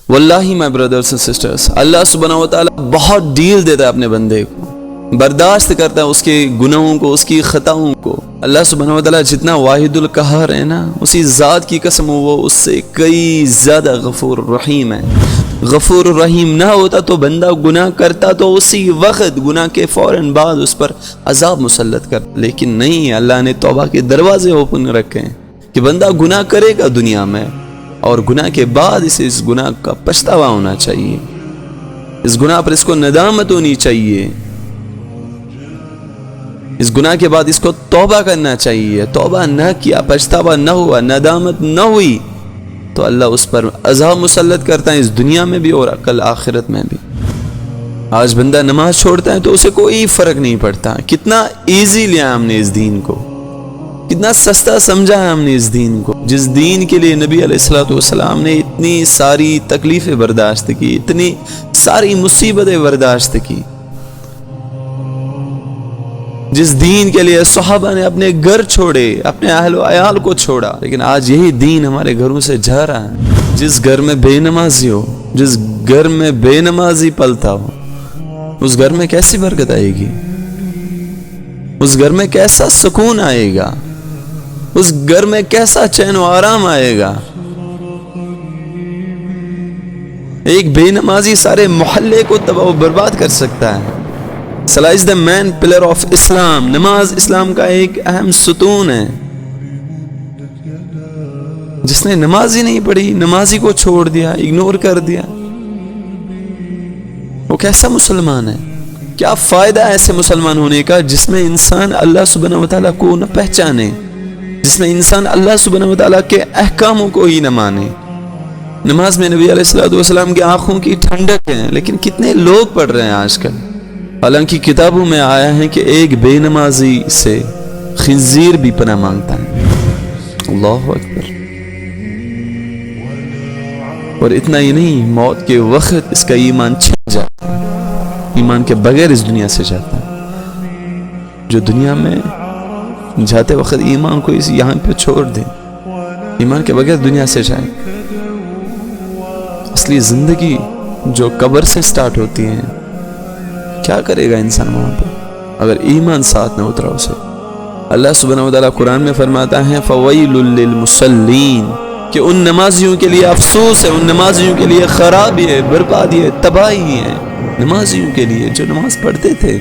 واللہ مائی brothers and sisters, اللہ سبحانہ و تعالیٰ بہت ڈیل دیتا ہے اپنے بندے کو، برداشت کرتا ہے اس کے گناہوں کو، اس کی خطاؤں کو۔ اللہ سبحانہ و تعالیٰ جتنا واحد القہار ہے نا، اسی ذات کی قسم وہ اس سے کئی زیادہ غفور الرحیم ہے۔ غفور الرحیم نہ ہوتا تو بندہ گناہ کرتا تو اسی وقت گناہ کے فوراً بعد اس پر عذاب مسلط کر، لیکن نہیں، اللہ نے توبہ کے دروازے اوپن رکھے ہیں کہ بندہ گناہ کرے گا دنیا میں، اور گناہ کے بعد اسے اس گناہ کا پچھتاوا ہونا چاہیے، اس گناہ پر اس کو ندامت ہونی چاہیے، اس گناہ کے بعد اس کو توبہ کرنا چاہیے۔ توبہ نہ کیا، پچھتاوا نہ ہوا، ندامت نہ ہوئی تو اللہ اس پر عذاب مسلط کرتا ہے، اس دنیا میں بھی اور کل آخرت میں بھی۔ آج بندہ نماز چھوڑتا ہے تو اسے کوئی فرق نہیں پڑتا، کتنا ایزی لیا ہم نے اس دین کو، کتنا سستا سمجھا ہے ہم نے اس دین کو، جس دین کے لیے نبی علیہ الصلوۃ والسلام نے اتنی ساری تکلیفیں برداشت کی، اتنی ساری مصیبتیں برداشت کی، جس دین کے لیے صحابہ نے اپنے گھر چھوڑے، اپنے اہل و عیال کو چھوڑا، لیکن آج یہی دین ہمارے گھروں سے جا رہا ہے۔ جس گھر میں بے نمازی ہو، جس گھر میں بے نمازی پلتا ہو، اس گھر میں کیسی برکت آئے گی؟ اس گھر میں کیسا سکون آئے گا؟ اس گھر میں کیسا چین و آرام آئے گا؟ ایک بے نمازی سارے محلے کو تباہ و برباد کر سکتا ہے۔ صلاۃ از دا مین پلر آف اسلام، نماز اسلام کا ایک اہم ستون ہے۔ جس نے نماز ہی نہیں پڑھی، نمازی کو چھوڑ دیا، اگنور کر دیا، وہ کیسا مسلمان ہے؟ کیا فائدہ ایسے مسلمان ہونے کا جس میں انسان اللہ سبحانہ و تعالیٰ کو نہ پہچانے، جس میں انسان اللہ سبحانہ و تعالیٰ کے احکاموں کو ہی نہ مانے۔ نماز میں نبی علیہ الصلوۃ والسلام کی آنکھوں کی ٹھنڈک ہے، لیکن کتنے لوگ پڑھ رہے ہیں آج کل؟ حالانکہ کتابوں میں آیا ہے کہ ایک بے نمازی سے خنزیر بھی پناہ مانگتا ہے۔ اللہ اکبر۔ اور اتنا ہی نہیں، موت کے وقت اس کا ایمان چھن جاتا ہے، ایمان کے بغیر اس دنیا سے جاتا ہے۔ جو دنیا میں جاتے وقت ایمان کو اس یہاں پہ چھوڑ دے، ایمان کے بغیر دنیا سے جائے، اصلی زندگی جو قبر سے سٹارٹ ہوتی ہے، کیا کرے گا انسان وہاں پہ اگر ایمان ساتھ نہ اترا اسے؟ اللہ سبحانہ و تعالیٰ قرآن میں فرماتا ہے فویل للمصلین، کہ ان نمازیوں کے لیے افسوس ہے، ان نمازیوں کے لیے خرابی ہے، بربادی ہے، تباہی ہے، نمازیوں کے لیے جو نماز پڑھتے تھے۔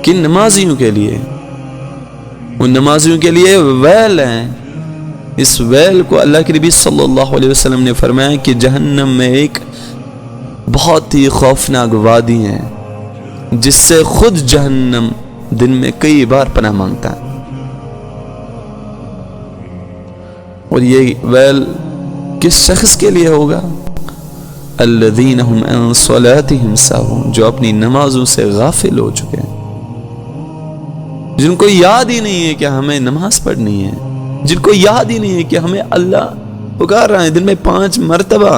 کن نمازیوں کے لیے؟ ان نمازیوں کے لیے ویل ہے۔ اس ویل کو اللہ کے نبی صلی اللہ علیہ وسلم نے فرمایا کہ جہنم میں ایک بہت ہی خوفناک وادی ہے جس سے خود جہنم دن میں کئی بار پناہ مانگتا ہے۔ اور یہ ویل کس شخص کے لیے ہوگا؟ الذین هم عن صلاتهم ساہون، جو اپنی نمازوں سے غافل ہو چکے ہیں، جن کو یاد ہی نہیں ہے کہ ہمیں نماز پڑھنی ہے، جن کو یاد ہی نہیں ہے کہ ہمیں اللہ پکار رہا ہے دن میں 5 مرتبہ،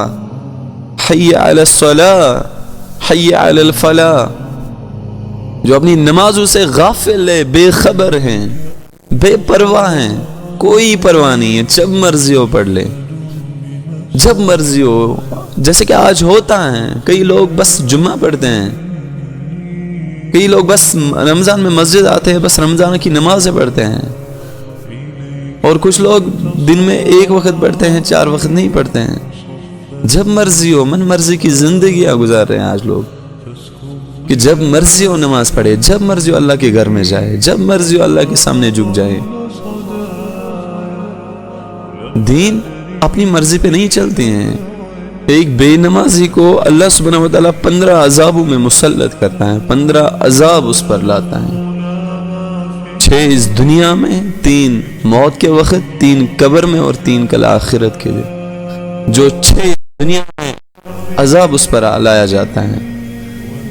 حی علی الصلاۃ، حی علی الفلاح، جو اپنی نمازوں سے غافل ہے، بے خبر ہیں، بے پرواہ ہیں، کوئی پرواہ نہیں ہے، جب مرضی ہو پڑھ لے، جب مرضی ہو۔ جیسے کہ آج ہوتا ہے، کئی لوگ بس جمعہ پڑھتے ہیں، کئی لوگ بس رمضان میں مسجد آتے ہیں، بس رمضان کی نمازیں پڑھتے ہیں، اور کچھ لوگ دن میں 1 وقت پڑھتے ہیں، 4 وقت نہیں پڑھتے ہیں۔ جب مرضی ہو، من مرضی کی زندگیاں گزار رہے ہیں آج لوگ، کہ جب مرضی ہو نماز پڑھے، جب مرضی ہو اللہ کے گھر میں جائے، جب مرضی ہو اللہ کے سامنے جھک جائے۔ دین اپنی مرضی پہ نہیں چلتے ہیں۔ ایک بے نمازی کو اللہ سبحانہ و تعالیٰ 15 عذابوں میں مسلط کرتا ہے، 15 عذاب اس پر لاتا ہے، 6 اس دنیا میں، 3 موت کے وقت، 3 قبر میں، اور 3 کل آخرت کے لیے۔ جو 6 دنیا میں عذاب اس پر لایا جاتا ہے،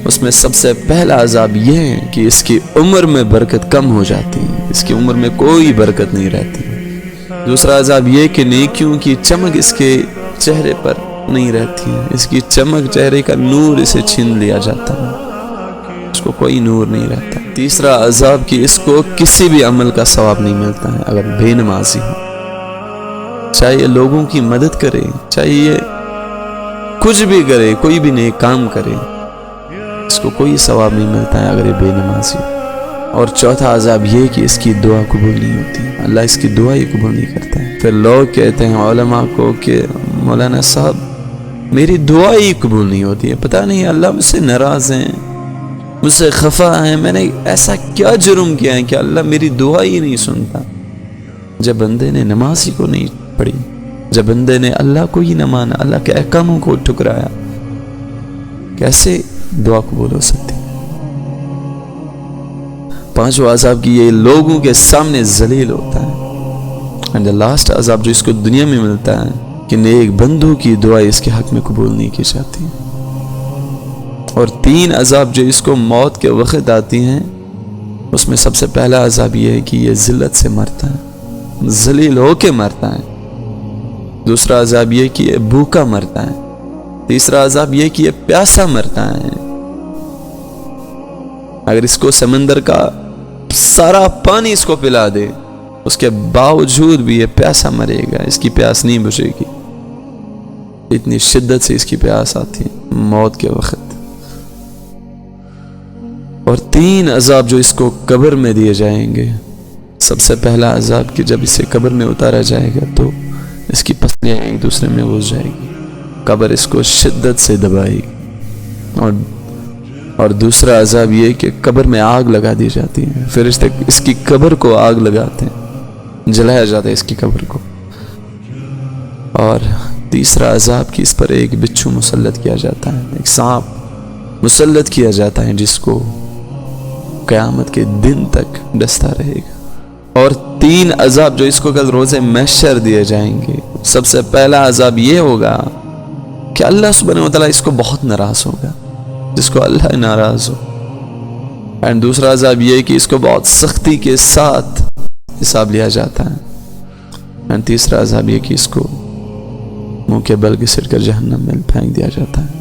اس میں سب سے پہلا عذاب یہ ہے کہ اس کی عمر میں برکت کم ہو جاتی ہے، اس کی عمر میں کوئی برکت نہیں رہتی۔ دوسرا عذاب یہ کہ نیکیوں کی چمک اس کے چہرے پر نہیں رہتی ہے، اس کی چمک، چہرے کا نور اسے چھین لیا جاتا ہے، اس کو کوئی نور نہیں رہتا۔ تیسرا عذاب کہ اس کو کسی بھی عمل کا ثواب نہیں ملتا ہے اگر بے نمازی ہو۔ چاہے یہ لوگوں کی مدد کرے، چاہے یہ کچھ بھی کرے، کوئی بھی نیک کام کرے، اس کو کوئی ثواب نہیں ملتا ہے اگر یہ بے نمازی ہو۔ اور چوتھا عذاب یہ کہ اس کی دعا قبول نہیں ہوتی، اللہ اس کی دعا ہی قبول نہیں کرتا ہے۔ پھر لوگ کہتے ہیں علماء کو کہ مولانا صاحب میری دعا ہی قبول نہیں ہوتی ہے، پتہ نہیں اللہ مجھ سے ناراض ہیں، مجھ سے خفا ہیں، میں نے ایسا کیا جرم کیا ہے کہ اللہ میری دعا ہی نہیں سنتا۔ جب بندے نے نماز ہی کو نہیں پڑھی، جب بندے نے اللہ کو ہی نہ مانا، اللہ کے احکاموں کو ٹھکرایا، کیسے دعا قبول ہو سکتی؟ پانچواں عذاب کی یہ لوگوں کے سامنے ذلیل ہوتا ہے۔ and the last عذاب جو اس کو دنیا میں ملتا ہے کہ نیک بندوں کی دعا اس کے حق میں قبول نہیں کی جاتی۔ اور 3 عذاب جو اس کو موت کے وقت آتی ہیں، اس میں سب سے پہلا عذاب یہ ہے کہ یہ ذلت سے مرتا ہے، ذلیل ہو کے مرتا ہے۔ دوسرا عذاب یہ کہ یہ بھوکا مرتا ہے۔ تیسرا عذاب یہ کہ یہ پیاسا مرتا ہے۔ اگر اس کو سمندر کا سارا پانی اس کو پلا دے، اس کے باوجود بھی یہ پیاسا مرے گا، اس کی پیاس نہیں بجھے گی، اتنی شدت سے اس کی پیاس آتی ہے موت کے وقت۔ اور 3 عذاب جو اس کو قبر میں دیے جائیں گے۔ سب سے پہلا عذاب کہ جب اسے قبر میں اتارا جائے گا تو اس کی پسلیاں ایک دوسرے میں گھس جائے گی، قبر اس کو شدت سے دبائے گی۔ اور دوسرا عذاب یہ کہ قبر میں آگ لگا دی جاتی ہے، فرشتے اس کی قبر کو آگ لگاتے ہیں، جلایا جاتا ہے اس کی قبر کو۔ اور تیسرا عذاب کہ اس پر ایک بچھو مسلط کیا جاتا ہے، ایک سانپ مسلط کیا جاتا ہے جس کو قیامت کے دن تک ڈستا رہے گا۔ اور 3 عذاب جو اس کو کل روز محشر دیے جائیں گے۔ سب سے پہلا عذاب یہ ہوگا کہ اللہ سبحانہ وتعالیٰ اس کو بہت ناراض ہوگا، جس کو اللہ ناراض ہو۔ اور دوسرا عذاب یہ کہ اس کو بہت سختی کے ساتھ حساب لیا جاتا ہے۔ اور تیسرا عذاب یہ کہ اس کو منہ کے بل گھسیٹ کر جہنم میں پھینک دیا جاتا ہے۔